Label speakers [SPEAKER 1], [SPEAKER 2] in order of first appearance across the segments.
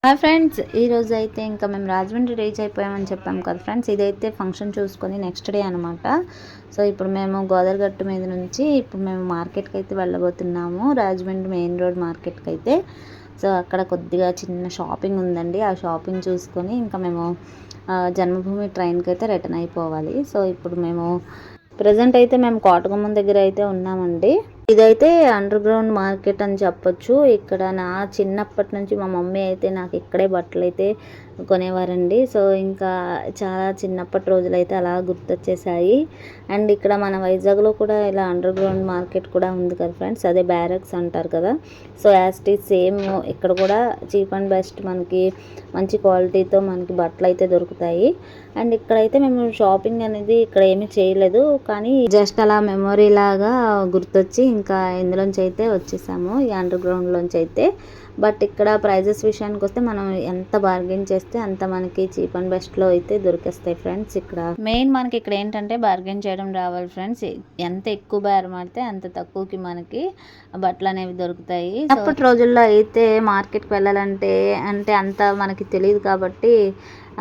[SPEAKER 1] Hi friends, ఈరోజు అయితే ఇంకా మేము రాజమండ్రి రీచ్ అయిపోయామని చెప్పాము కదా ఫ్రెండ్స్. ఇదైతే ఫంక్షన్ చూసుకొని నెక్స్ట్ డే అనమాట. సో ఇప్పుడు మేము గోదావరిగట్టు మీద నుంచి ఇప్పుడు మేము మార్కెట్కి అయితే వెళ్ళబోతున్నాము, రాజమండ్రి మెయిన్ రోడ్ మార్కెట్కి అయితే. సో అక్కడ కొద్దిగా చిన్న షాపింగ్ ఉందండి. ఆ షాపింగ్ చూసుకొని ఇంకా మేము జన్మభూమి ట్రైన్కి అయితే రిటర్న్ అయిపోవాలి. సో ఇప్పుడు మేము ప్రజెంట్ అయితే మేము కోటగుమ్మం దగ్గర అయితే ఉన్నామండి. ఇదైతే అండర్ గ్రౌండ్ మార్కెట్ అని చెప్పొచ్చు. ఇక్కడ నా చిన్నప్పటి నుంచి మా మమ్మీ అయితే నాకు ఇక్కడే బట్టలు అయితే కొనేవారండి. సో ఇంకా చాలా చిన్నప్పటి రోజులు అయితే అలా గుర్తొచ్చేసాయి. అండ్ ఇక్కడ మన వైజాగ్లో కూడా ఇలా అండర్ గ్రౌండ్ మార్కెట్ కూడా ఉంది కదా ఫ్రెండ్స్, అదే బ్యారక్స్ అంటారు కదా. So as it is same ఇక్కడ కూడా చీప్ అండ్ బెస్ట్ మనకి మంచి క్వాలిటీతో మనకి బట్టలు అయితే దొరుకుతాయి. అండ్ ఇక్కడైతే మేము షాపింగ్ అనేది ఇక్కడ ఏమీ చేయలేదు, కానీ జస్ట్ అలా మెమొరీ లాగా గుర్తొచ్చి ఇంకా ఇందులోంచి అయితే వచ్చేసాము, ఈ అండర్ గ్రౌండ్లోంచి అయితే. బట్ ఇక్కడ ప్రైజెస్ విషయానికి వస్తే మనం ఎంత బార్గెన్ చేస్తే అంత మనకి చీప్ అండ్ బెస్ట్లో అయితే దొరికేస్తాయి ఫ్రెండ్స్. ఇక్కడ మెయిన్ మనకి ఇక్కడ ఏంటంటే బార్గెన్ చేయడం రావాలి ఫ్రెండ్స్. ఎంత ఎక్కువ బేరం ఆడితే అంత తక్కువకి మనకి బట్టలు అనేవి దొరుకుతాయి. అప్పటి రోజుల్లో అయితే మార్కెట్కి వెళ్ళాలంటే అంటే అంత మనకి తెలియదు కాబట్టి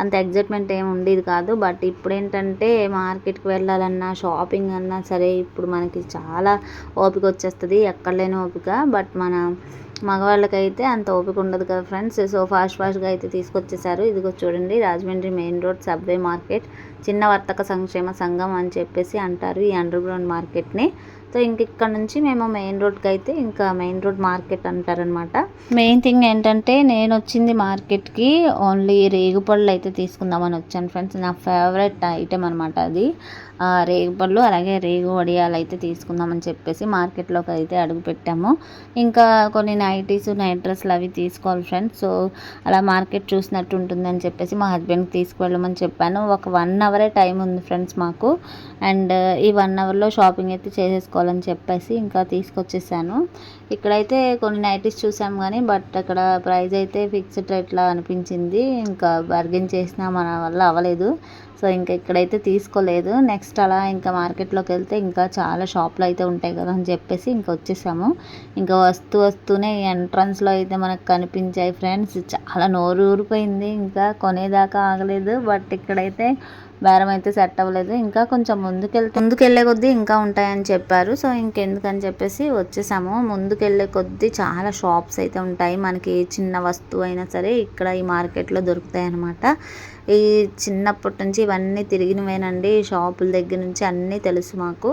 [SPEAKER 1] అంత ఎగ్జైట్మెంట్ ఏమి ఉండేది కాదు. బట్ ఇప్పుడు ఏంటంటే మార్కెట్కి వెళ్ళాలన్నా షాపింగ్ అన్నా సరే ఇప్పుడు మనకి చాలా ఓపిక వచ్చేస్తుంది, ఎక్కడ లేని ఓపిక. బట్ మన మగవాళ్ళకైతే అంత ఓపిక ఉండదు కదా ఫ్రెండ్స్. సో ఫాస్ట్గా అయితే తీసుకొచ్చేసారు. ఇదిగో చూడండి, Rajahmundry main road subway market, చిన్న వర్తక సంక్షేమ సంఘం అని చెప్పేసి అంటారు ఈ అండర్ గ్రౌండ్ మార్కెట్ని. సో ఇంక ఇక్కడ నుంచి మేము మెయిన్ రోడ్కి అయితే ఇంకా మెయిన్ రోడ్ మార్కెట్ అంటారనమాట. మెయిన్ థింగ్ ఏంటంటే నేను వచ్చింది మార్కెట్కి ఓన్లీ రేగుపళ్ళు అయితే తీసుకుందామని వచ్చాను ఫ్రెండ్స్. నా ఫేవరెట్ ఐటెం అనమాట అది. రేగుపళ్ళు అలాగే రేగు వడియాలు అయితే తీసుకుందామని చెప్పేసి మార్కెట్లోకి అయితే అడుగు పెట్టాము. ఇంకా కొన్ని నైటీస్ నైట్ డ్రెస్లు అవి తీసుకోవాలి ఫ్రెండ్స్. సో అలా మార్కెట్ చూసినట్టు ఉంటుందని చెప్పేసి మా హస్బెండ్కి తీసుకువెళ్ళమని చెప్పాను. ఒక 1 అవరే టైం ఉంది ఫ్రెండ్స్ మాకు. అండ్ ఈ 1 అవర్లో షాపింగ్ అయితే చేసేసుకోవాలని చెప్పేసి ఇంకా తీసుకొచ్చేసాను. ఇక్కడైతే కొన్ని నైటీస్ చూసాము కానీ బట్ అక్కడ ప్రైస్ అయితే ఫిక్స్డ్ రేట్లా అనిపించింది. ఇంకా బార్గెన్ చేసినా మన వల్ల అవ్వలేదు. సో ఇంకా ఇక్కడైతే తీసుకోలేదు. నెక్స్ట్ అలా ఇంకా మార్కెట్లోకి వెళ్తే ఇంకా చాలా షాపులు అయితే ఉంటాయి కదా అని చెప్పేసి ఇంకా వచ్చేసాము. ఇంకా వస్తూనే ఎంట్రన్స్లో అయితే మనకు కనిపించాయి ఫ్రెండ్స్. చాలా నోరు ఊరిపోయింది, ఇంకా కొనేదాకా ఆగలేదు. బట్ ఇక్కడైతే బేరం అయితే సెట్ అవ్వలేదు. ఇంకా కొంచెం ముందుకెళ్ళే కొద్దీ ఇంకా ఉంటాయని చెప్పారు. సో ఇంకెందుకని చెప్పేసి వచ్చేసాము. ముందుకెళ్ళే కొద్దీ చాలా షాప్స్ అయితే ఉంటాయి. మనకి చిన్న వస్తువు అయినా సరే ఇక్కడ ఈ మార్కెట్లో దొరుకుతాయి అన్నమాట. ఈ చిన్నప్పటి నుంచి ఇవన్నీ తిరిగినవేనండి, షాపుల దగ్గర నుంచి అన్నీ తెలుసు మాకు.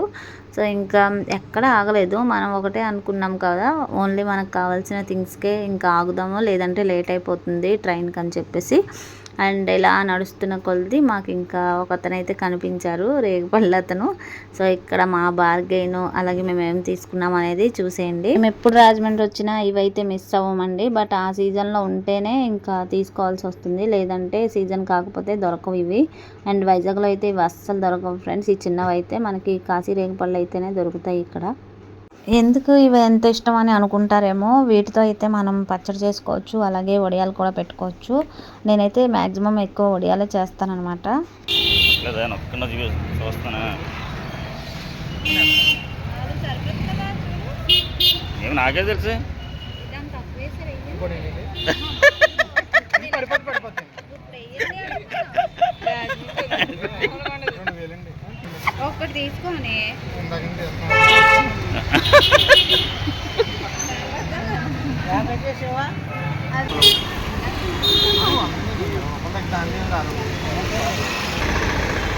[SPEAKER 1] సో ఇంకా ఎక్కడ ఆగలేదు. మనం ఒకటే అనుకున్నాం కదా, ఓన్లీ మనకు కావాల్సిన థింగ్స్కే ఇంకా ఆగుదాము, లేదంటే లేట్ అయిపోతుంది ట్రైన్కి అని చెప్పేసి. అండ్ ఇలా నడుస్తున్న కొలది మాకు ఇంకా ఒక అతను అయితే కనిపించారు, రేగుపళ్ళు అతను. సో ఇక్కడ మా బార్గెయిన్ అలాగే మేము ఏం తీసుకున్నాం అనేది చూసేయండి. మేము ఎప్పుడు రాజమండ్రి వచ్చినా ఇవైతే మిస్ అవ్వమండి. బట్ ఆ సీజన్లో ఉంటేనే ఇంకా తీసుకోవాల్సి వస్తుంది, లేదంటే సీజన్ కాకపోతే దొరకవు ఇవి. అండ్ వైజాగ్లో అయితే ఇవి అస్సలు దొరకవు ఫ్రెండ్స్. ఈ చిన్నవి అయితే మనకి కాశీ రేగుపళ్ళు అయితేనే దొరుకుతాయి ఇక్కడ. ఎందుకు ఇవి ఎంత ఇష్టం అని అనుకుంటారేమో, వీటితో అయితే మనం పచ్చడి చేసుకోవచ్చు, అలాగే వడియాలు కూడా పెట్టుకోవచ్చు. నేనైతే మ్యాక్సిమం ఎక్కువ వడియాలే చేస్తానన్నమాట.
[SPEAKER 2] నాకే తెలుసు
[SPEAKER 1] ఒక్కటి తీసుకొని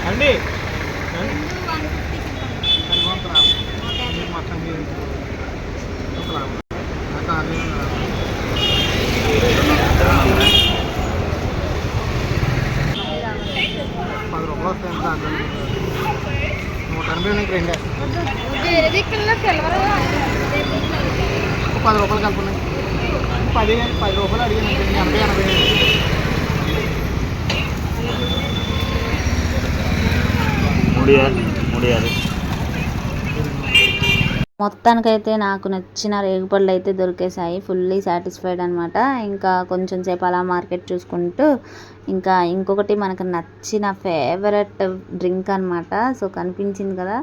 [SPEAKER 2] అండి ₹10 కలుపున్నాయి. 10 రూపాయలు అడిగాను, 80 మూడు.
[SPEAKER 1] మొత్తానికైతే నాకు నచ్చిన రేగుపళ్ళు అయితే దొరికేసాయి. ఫుల్లీ సాటిస్ఫైడ్ అనమాట. ఇంకా కొంచెం సేపు అలా మార్కెట్ చూసుకుంటూ ఇంకా ఇంకొకటి మనకు నచ్చిన ఫేవరెట్ డ్రింక్ అనమాట. సో కనిపించింది కదా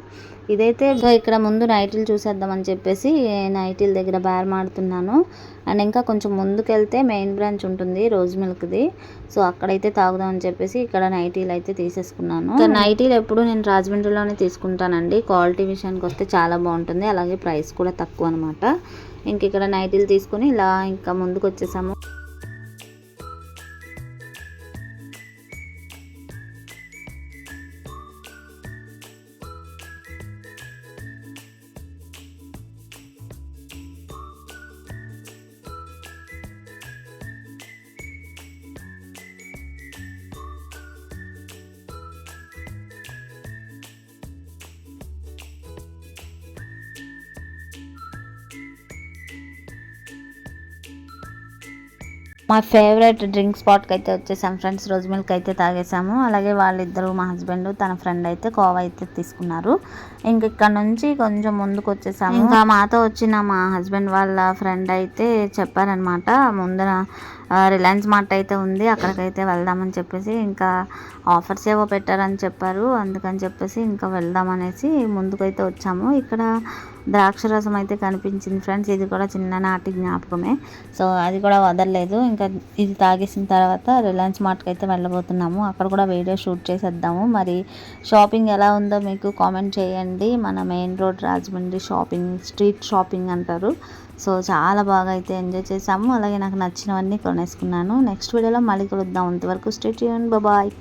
[SPEAKER 1] ఇదైతే. సో ఇక్కడ ముందు నైటీలు చూసేద్దామని చెప్పేసి నైటీల దగ్గర బేరం ఆడుతున్నాను. అండ్ ఇంకా కొంచెం ముందుకెళ్తే మెయిన్ బ్రాంచ్ ఉంటుంది రోజ్ మిల్క్ది. సో అక్కడైతే తాగుదాం అని చెప్పేసి ఇక్కడ నైటీలు అయితే తీసేసుకున్నాను. ఇంకా నైటీలు ఎప్పుడు నేను రాజమండ్రిలోనే తీసుకుంటానండి. క్వాలిటీ విషయానికి వస్తే చాలా బాగుంటుంది, అలాగే ప్రైస్ కూడా తక్కువ అనమాట. ఇంక ఇక్కడ నైటీలు తీసుకుని ఇలా ఇంకా ముందుకు వచ్చేసాము. మా ఫేవరెట్ డ్రింక్ స్పాట్కి అయితే వచ్చేసాం ఫ్రెండ్స్. రోజ్ మిల్క్ అయితే తాగేసాము. అలాగే వాళ్ళిద్దరు, మా హస్బెండ్ తన ఫ్రెండ్ అయితే కోవా అయితే తీసుకున్నారు. ఇంక ఇక్కడ నుంచి కొంచెం ముందుకు వచ్చేసాము. ఇంకా మాతో వచ్చిన మా హస్బెండ్ వాళ్ళ ఫ్రెండ్ అయితే చెప్పారనమాట, ముందర రిలయన్స్ మార్ట్ అయితే ఉంది, అక్కడికైతే వెళ్దామని చెప్పేసి, ఇంకా ఆఫర్స్ ఏవో పెట్టారని చెప్పారు. అందుకని చెప్పేసి ఇంకా వెళ్దామనేసి ముందుకైతే వచ్చాము. ఇక్కడ ద్రాక్ష రసం అయితే కనిపించింది ఫ్రెండ్స్. ఇది కూడా చిన్ననాటి జ్ఞాపకమే, సో అది కూడా వదలలేదు. ఇంకా ఇది తాగేసిన తర్వాత రిలయన్స్ మార్ట్కి అయితే వెళ్ళబోతున్నాము. అక్కడ కూడా వీడియో షూట్ చేసేద్దాము. మరి షాపింగ్ ఎలా ఉందో మీకు కామెంట్ చేయండి. మన main road Rajahmundry shopping, street shopping అంటారు. సో చాలా బాగా అయితే ఎంజాయ్ చేసాము. అలాగే నాకు నచ్చినవన్నీ కొనేసుకున్నాను. నెక్స్ట్ వీడియోలో మళ్ళీ కలుద్దాం. అంతవరకు స్టే ట్యూన్, బాయ్.